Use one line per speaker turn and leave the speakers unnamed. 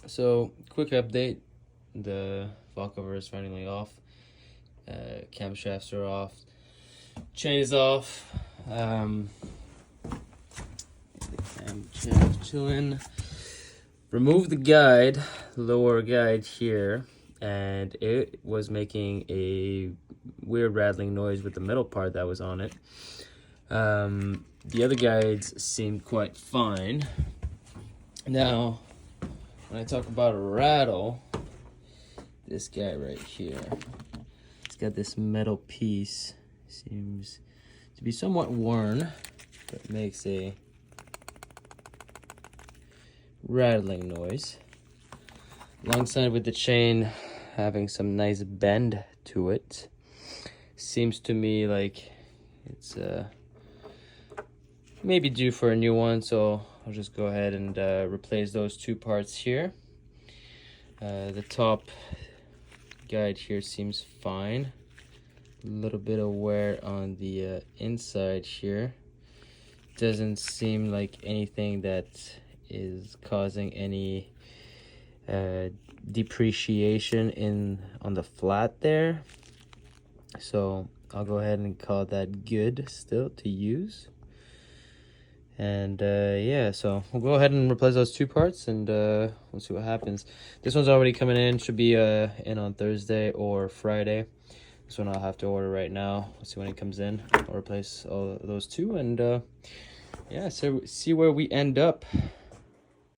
So, quick update. The valve cover is finally off. Camshafts are off. Chain is off. Camshaft chilling. Remove the guide, lower guide here, and it was making a weird rattling noise with the metal part that was on it. The other guides seemed quite fine. Now, when I talk about a rattle, this guy right here, it's got this metal piece, seems to be somewhat worn, but makes a rattling noise. Alongside with the chain having some nice bend to it, seems to me like it's maybe due for a new one, so I'll just go ahead and replace those two parts here. The top guide here seems fine. A little bit of wear on the inside here. Doesn't seem like anything that is causing any depreciation on the flat there. So I'll go ahead and call that good still to use. And yeah, so we'll go ahead and replace those two parts, and we'll see what happens. This one's already coming in, should be in on Thursday or Friday. This one I'll have to order right now. We'll see when it comes in. I'll replace all those two, and yeah, so see where we end up.